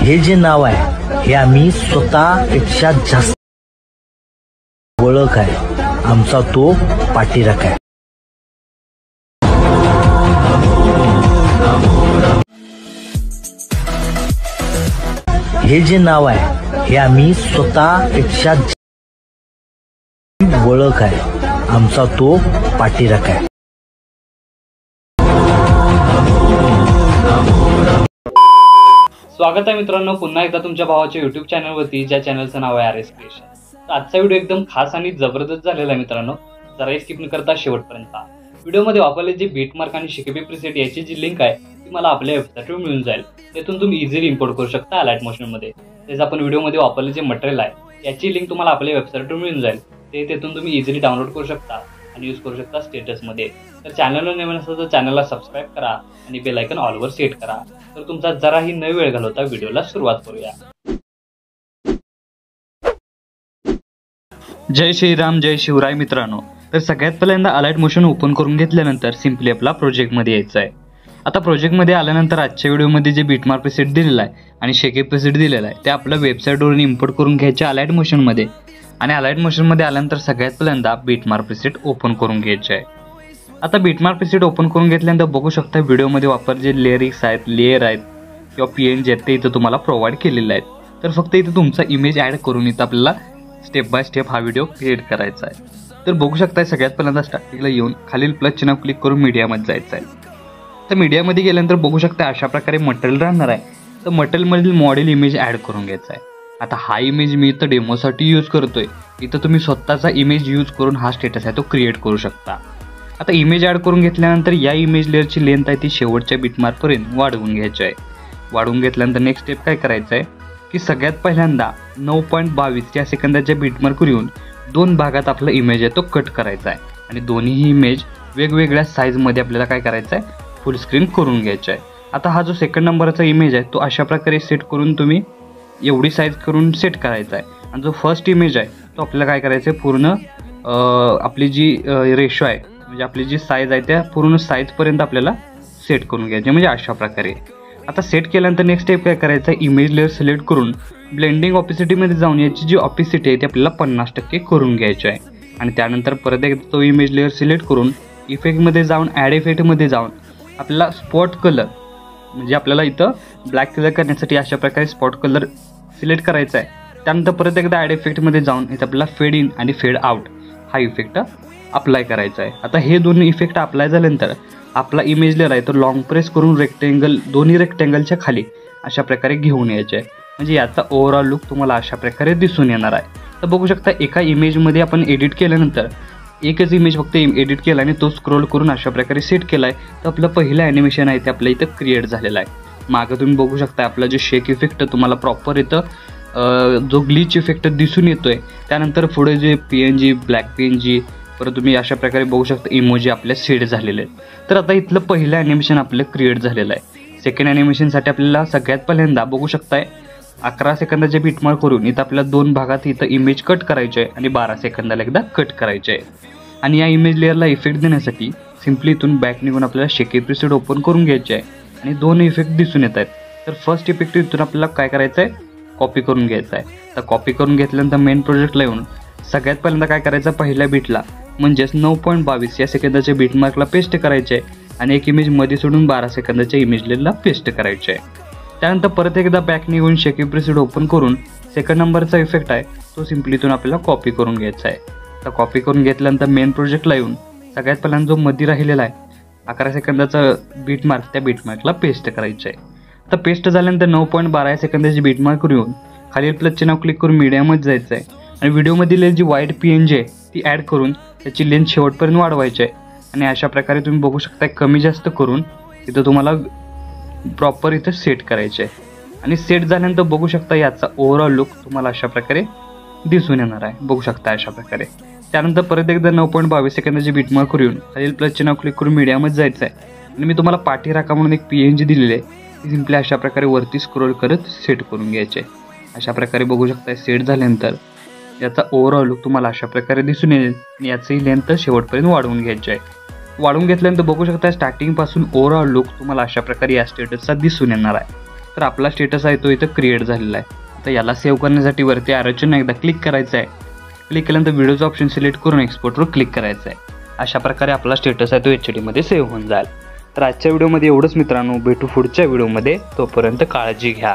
हे जे नाव आहे हे आम्ही स्वतःपेक्षा जास्त ओळख आहे आमचा तो पाठीराखा आहे। हे जे नाव आहे हे आम्ही स्वतःपेक्षा ओळख आहे आमचा तो पाठीराखा आहे। स्वागत आहे मित्रांनो पुन्हा एकदा तुमच्या भावाच्या YouTube चॅनलवरती, ज्या चॅनलचं नाव आहे RS क्रिएशन। तर आजचा व्हिडिओ एकदम खास आणि जबरदस्त झालेला आहे मित्रांनो, जरा स्किप न करता शेवटपर्यंत। व्हिडिओमध्ये वापरले जे बीटमार्क आणि शेकेपी प्रीसेट याची जी लिंक आहे ती मला आपल्या वेबसाईटवर मिळून जाईल। त्यातून तुम्ही इझिली इम्पोर्ट करू शकता अलाइट मोशनमध्ये। तेच आपण व्हिडिओमध्ये वापरले जे मटेरियल आहे याची लिंक तुम्हाला आपल्या वेबसाईटवर मिळून जाईल। तेथून तुम्ही इझिली डाउनलोड करू शकता आणि यूज करू शकता स्टेटसमध्ये। तर चॅनलवर नवीन असेल तर चॅनलला सबस्क्राईब करा आणि बेल आयकॉन ऑलवर सेट करा। तर तुमचा जराही न वेळ घालवता व्हिडिओला सुरुवात करूया। जय श्रीराम जय शिवराय मित्रांनो। तर सगळ्यात पहिल्यांदा अलाइट मोशन ओपन करून घेतल्यानंतर सिंपली आपला प्रोजेक्टमध्ये यायचं आहे। आता प्रोजेक्टमध्ये आल्यानंतर आजच्या व्हिडिओमध्ये जे बीटमार्क प्रीसेट दिलेला आहे आणि शेकेप प्रीसेट दिलेला आहे ते आपल्या वेबसाईटवरून इम्पोर्ट करून घ्यायचे अलाइट मोशनमध्ये। आणि अलाइट मोशनमध्ये आल्यानंतर सगळ्यात पहिल्यांदा बीटमार्क प्रीसेट ओपन करून घ्यायचे आहे। आता बीटमार्क प्रीसेट ओपन करून घेतल्यानंतर बघू शकता व्हिडिओमध्ये वापरले जे लिरिक्स आहेत, लेयर आहेत किंवा PNG आहेत ते इथं तुम्हाला प्रोव्हाइड केलेले आहेत। तर फक्त इथं तुमचा इमेज ॲड करून इथं आपल्याला स्टेप बाय स्टेप हा व्हिडिओ क्रिएट करायचा आहे। तर बघू शकता सगळ्यात पहिल्यांदा स्टार्टिंगला येऊन खालील प्लस चिन्ह क्लिक करून मीडियामध्ये जायचं आहे। तर मीडियामध्ये गेल्यानंतर बघू शकता अशा प्रकारे मटेरियल राहणार आहे। तर मटेरियलमधील मॉडेल इमेज ॲड करून घ्यायचा आहे। आता हा इमेज मी इथं डेमोसाठी यूज करतोय, इथं तुम्ही स्वतःचा इमेज यूज करून हा स्टेटस आहे तो क्रिएट करू शकता। आता इमेज ॲड करून घेतल्यानंतर या इमेज लेअरची लेंथ आहे ती शेवटच्या बीटमार्कपर्यंत वाढवून घ्यायची आहे। वाढवून घेतल्यानंतर नेक्स्ट स्टेप काय करायचं आहे की सगळ्यात पहिल्यांदा 9.22 या सेकंदाच्या बीटमार्कवर येऊन दोन भागात आपला इमेज आहे तो कट करायचा आहे आणि दोन्ही इमेज वेगवेगळ्या साईजमध्ये आपल्याला काय करायचं आहे फुल स्क्रीन करून घ्यायचं आहे। आता हा जो सेकंड नंबरचा इमेज आहे तो अशा प्रकारे सेट करून तुम्ही एवढी साईज करून सेट करायचा आहे। आणि जो फर्स्ट इमेज आहे तो आपल्याला काय करायचं आहे पूर्ण आपली जी रेशो आहे म्हणजे आपली जी साईज आहे त्या पूर्ण साईजपर्यंत आपल्याला सेट करून घ्यायचे म्हणजे अशा प्रकारे। आता सेट केल्यानंतर नेक्स्ट स्टेप काय करायचं आहे इमेज लेअर सिलेक्ट करून ब्लेंडिंग ऑपिसिटीमध्ये जाऊन याची जी ऑपिसिटी आहे ती आपल्याला 50% करून घ्यायची आहे। आणि त्यानंतर परत एकदा तो इमेज लेअर सिलेक्ट करून इफेक्टमध्ये जाऊन ॲड इफेक्टमध्ये जाऊन आपल्याला स्पॉट कलर म्हणजे आपल्याला इथं ब्लॅक कलर करण्यासाठी अशा प्रकारे स्पॉट कलर सिलेक्ट करायचा आहे। त्यानंतर परत एकदा ॲड इफेक्टमध्ये जाऊन इथं आपल्याला फेड इन आणि फेड आउट हा इफेक्ट अप्लाय करायचा आहे। आता हे दोन्ही इफेक्ट अप्लाय झाल्यानंतर आपला इमेज लेअर आहे तो लॉंग प्रेस करून रेक्टेंगल दोन्ही रेक्टेंगलच्या खाली अशा प्रकारे घेऊन यायचे आहे म्हणजे याचा ओव्हरऑल लुक तुम्हाला अशा प्रकारे दिसून येणार आहे। तर बघू शकता एका इमेजमध्ये आपण एडिट केल्यानंतर एकच इमेज फक्त एडिट केला आणि तो स्क्रोल करून अशा प्रकारे सेट केला आहे तर आपलं पहिलं ॲनिमेशन आहे ते आपल्या इथं क्रिएट झालेलं आहे। मागं तुम्ही बघू शकता आपला जो शेक इफेक्ट तुम्हाला प्रॉपर इथं जो ग्लिच इफेक्ट दिसून येतोय। त्यानंतर पुढे जे PNG ब्लॅक PNG परत तुम्ही अशा प्रकारे बघू शकता इमोजी आपल्या सेट झालेले आहेत। तर आता इथलं पहिलं ॲनिमेशन आपलं क्रिएट झालेलं आहे। सेकंड ॲनिमेशनसाठी आपल्याला सगळ्यात पहिल्यांदा बघू शकताय 11 सेकंदाच्या बीटमार्क करून इथं आपल्याला दोन भागात इथं इमेज कट करायचे आहे आणि 12 सेकंदाला एकदा कट करायचे आहे। आणि या इमेज लेअरला इफेक्ट देण्यासाठी सिम्पली इथून बॅक निघून आपल्याला शेकेप प्रीसेट ओपन करून घ्यायचे आहे आणि दोन इफेक्ट दिसून येत आहेत। तर फर्स्ट इफेक्ट इथून आपल्याला काय करायचं आहे कॉपी करून घ्यायचा आहे। तर कॉपी करून घेतल्यानंतर मेन प्रोजेक्टला येऊन सगळ्यात पहिल्यांदा काय करायचं पहिल्या बीटला म्हणजेच 9.22 या सेकंदाच्या बीटमार्कला पेस्ट करायचे आहे आणि एक इमेज मध्ये सोडून 12 सेकंदाच्या इमेज लेअरला पेस्ट करायचे आहे। त्यानंतर परत एकदा बॅक निघून शेकेप प्रीसेट ओपन करून सेकंड नंबरचा इफेक्ट आहे तो सिम्पली इथून आपल्याला कॉपी करून घ्यायचा आहे। तर कॉपी करून घेतल्यानंतर मेन प्रोजेक्टला येऊन सगळ्यात पहिल्यांदा जो मध्ये राहिलेला आहे 11 सेकंदाचा बीटमार्क त्या बीटमार्कला पेस्ट करायचं आहे। तर पेस्ट झाल्यानंतर 9.12 या सेकंदाची बीटमार्कवर येऊन खालील प्लस चिन्ह क्लिक करून मीडियामध्ये जायचं आहे आणि व्हिडिओमधील जी व्हाईट PNG आहे ती ॲड करून त्याची लेंथ शेवटपर्यंत वाढवायची आहे। आणि अशा प्रकारे तुम्ही बघू शकता कमी जास्त करून इथं तुम्हाला प्रॉपर इथं सेट करायचे आहे। आणि सेट झाल्यानंतर बघू शकता याचा ओव्हरऑल लुक तुम्हाला अशा प्रकारे दिसून येणार आहे बघू शकता अशा प्रकारे। त्यानंतर परत एकदा 9.22 सेकंदाची बीटमार्क येऊन खालील प्लस चिन्ह क्लिक करून मीडियामध्ये जायचं आहे आणि मी तुम्हाला पाठीराखा म्हणून एक PNG दिलेली आहे ती सिम्पली अशा प्रकारे वरती स्क्रोल करत सेट करून घ्यायचे आहे। अशा प्रकारे बघू शकता सेट झाल्यानंतर याचा ओव्हरऑल लुक तुम्हाला अशा प्रकारे दिसून येईल आणि याची लेंथ शेवटपर्यंत वाढवून घ्यायची आहे। वाढवून घेतल्यानंतर बघू शकता स्टार्टिंग पासून ओव्हरऑल लुक तुम्हाला अशा प्रकारे या स्टेटसचा दिसून येणार आहे। तर आपला स्टेटस आहे तो इथं क्रिएट झालेला आहे. तर याला सेव्ह करण्यासाठी वरती ॲरोचं एकदा क्लिक करायचं आहे. क्लिक केल्यानंतर व्हिडिओचं ऑप्शन सिलेक्ट करून एक्सपोर्टवर क्लिक करायचं आहे. अशा प्रकारे आपला स्टेटस आहे तो HD मध्ये सेव्ह होऊन जाईल. तर आजच्या व्हिडिओमध्ये एवढंच मित्रांनो. भेटू पुढच्या व्हिडिओमध्ये. तोपर्यंत काळजी घ्या.